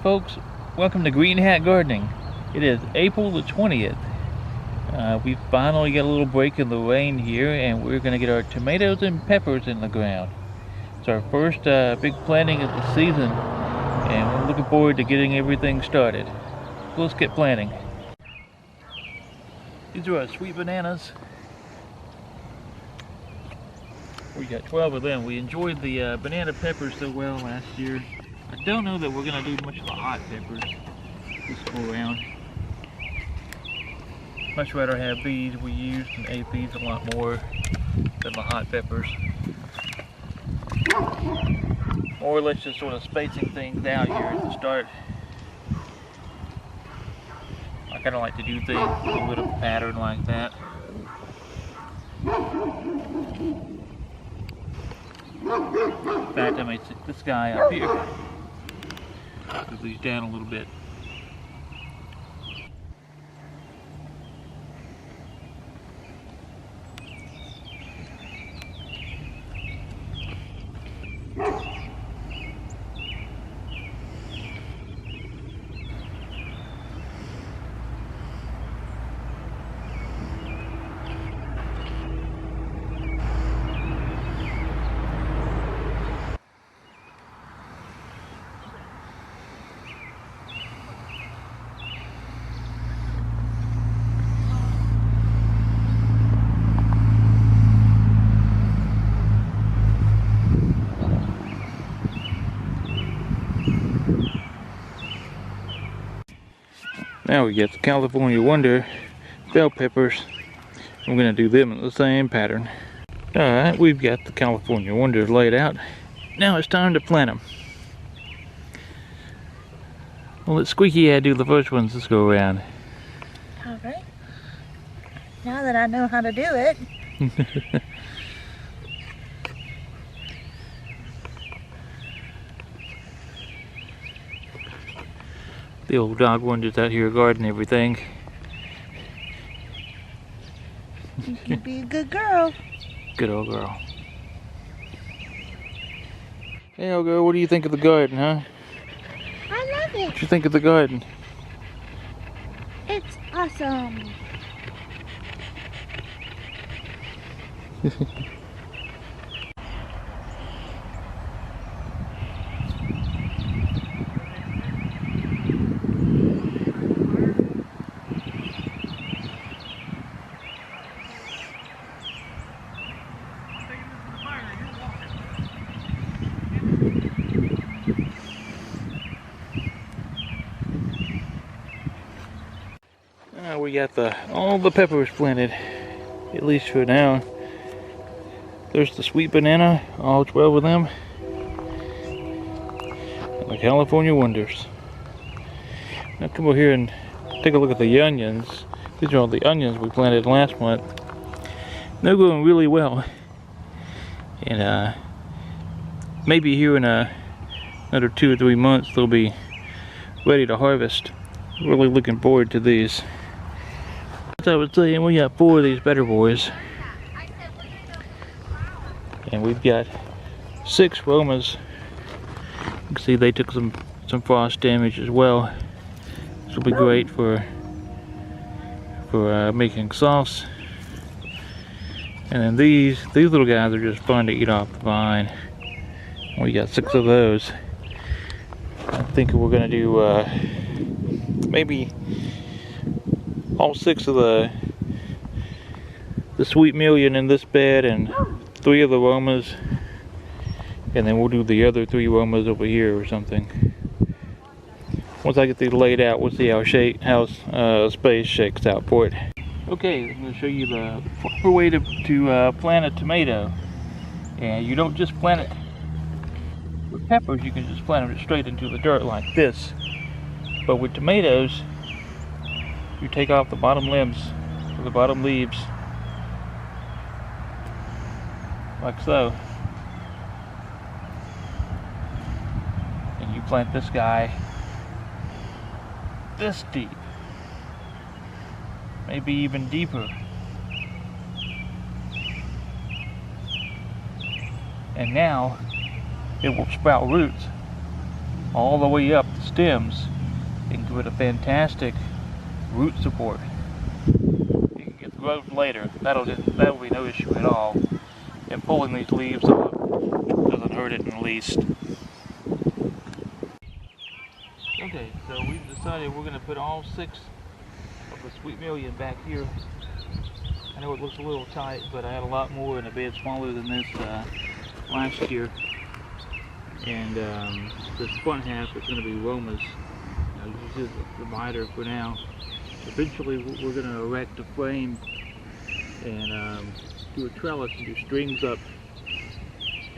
folks, welcome to Green Hat Gardening. It is April the 20th. We finally got a little break in the rain here, and we're going to get our tomatoes and peppers in the ground. It's our first big planting of the season, and we're looking forward to getting everything started. So let's get planting. These are our sweet bananas. We got 12 of them. We enjoyed the banana peppers so well last year. I don't know that we're going to do much of the hot peppers this go around. Much rather have these. We used and ate these a lot more than the hot peppers. More or less just sort of spacing things out here at the start. I kind of like to do things a little bit of a pattern like that. In fact, I may stick this guy up here. Move these down a little bit. Now we get the California Wonder bell peppers. I'm going to do them in the same pattern. Alright, we've got the California Wonders laid out. Now it's time to plant them. We'll let Squeaky Head do the first ones this go around. Alright. Now that I know how to do it. The old dog wonders out here guarding everything. You can be a good girl. Good old girl. Hey old girl, what do you think of the garden, huh? I love it. What you think of the garden? It's awesome. We got all the peppers planted, at least for now. There's the sweet banana, all 12 of them, and the California Wonders. Now come over here and take a look at the onions. These are all the onions we planted last month. They're growing really well, and maybe here in another 2 or 3 months they'll be ready to harvest. Really looking forward to these. As I was saying, we got 4 of these better boys, and we've got 6 Romas. You can see they took some frost damage as well. This will be great for making sauce. And then these little guys are just fun to eat off the vine. We got 6 of those. I think we're gonna do maybe all 6 of the sweet million in this bed and 3 of the Romas, and then we'll do the other 3 Romas over here or something. Once I get these laid out, we'll see how space shakes out for it. Okay, I'm going to show you the proper way to plant a tomato. And you don't just plant it with peppers, you can just plant them straight into the dirt like this. But with tomatoes, you take off the bottom limbs or the bottom leaves, like so, and you plant this guy this deep, maybe even deeper, and now it will sprout roots. all the way up the stems and give it a fantastic root support. You can get the growth later. That'll be no issue at all. And pulling these leaves up doesn't hurt it in the least. Okay, so we've decided we're going to put all 6 of the Sweet Million back here. I know it looks a little tight, but I had a lot more in a bed smaller than this last year. And this front half is going to be Romas. Use the divider for now. Eventually we're going to erect a frame and do a trellis and do strings up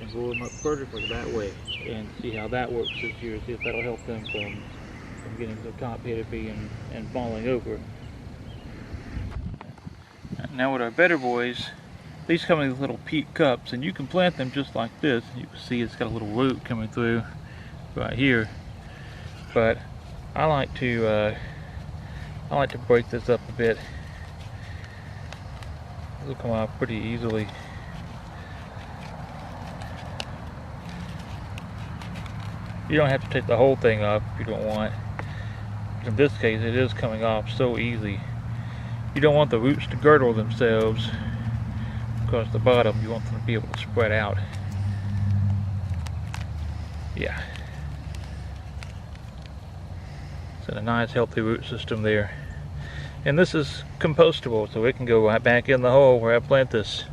and roll them up vertically that way, and see how that works this year, see if that'll help them from getting so top-heavy and falling over. Now with our Better Boys, these come in these little peat cups, and you can plant them just like this. You can see it's got a little root coming through right here. But I like to break this up a bit. It'll come off pretty easily. You don't have to take the whole thing off if you don't want. In this case, it is coming off so easy. You don't want the roots to girdle themselves across the bottom. You want them to be able to spread out. Yeah. So a nice healthy root system there. And this is compostable, so it can go right back in the hole where I plant this.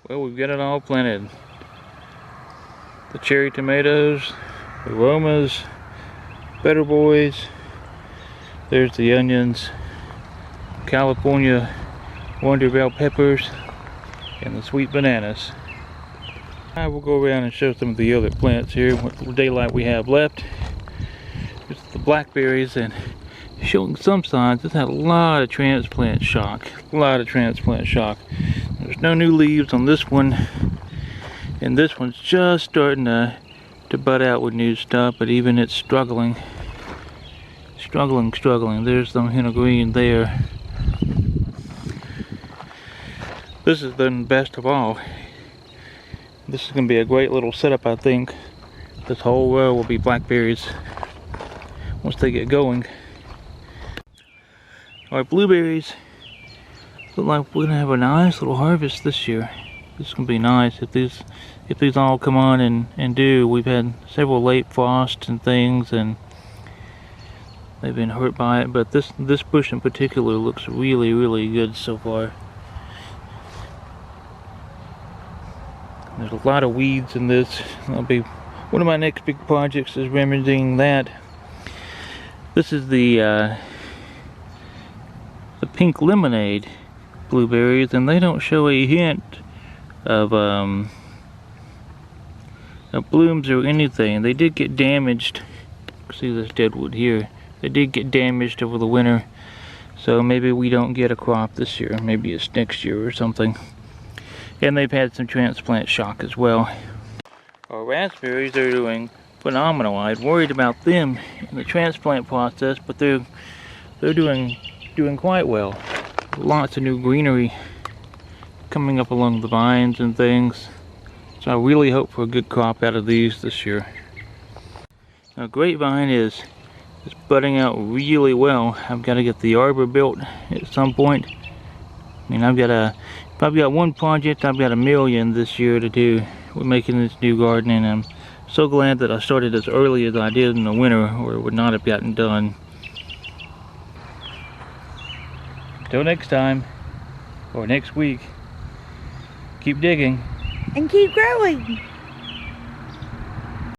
Well, we've got it all planted. The cherry tomatoes, the Romas, Better Boys, there's the onions, California Wonder Bell peppers, and the sweet bananas. I will go around and show some of the other plants here, what daylight we have left. There's the blackberries, and showing some signs. It's had a lot of transplant shock. There's no new leaves on this one, and this one's just starting to bud out with new stuff, but even it's struggling. There's some hint of green there. This is the best of all. This is going to be a great little setup, I think. This whole row will be blackberries once they get going. Our blueberries look like we're gonna have a nice little harvest this year. This is gonna be nice if these all come on and do. We've had several late frosts and things, and they've been hurt by it. But this bush in particular looks really good so far. There's a lot of weeds in this. That'll be one of my next big projects, is remedying that. This is the pink lemonade blueberries, and they don't show a hint of blooms or anything. They did get damaged. See this deadwood here. They did get damaged over the winter, so maybe we don't get a crop this year. Maybe it's next year or something. And they've had some transplant shock as well. Our raspberries are doing phenomenal. I was worried about them in the transplant process, but they're doing quite well. Lots of new greenery coming up along the vines and things. So I really hope for a good crop out of these this year. Now, grapevine is budding out really well. I've got to get the arbor built at some point. I mean, if I've got one project, I've got 1,000,000 this year to do. We're making this new garden, and I'm so glad that I started as early as I did in the winter, or it would not have gotten done. Till next time, or next week, keep digging. And keep growing.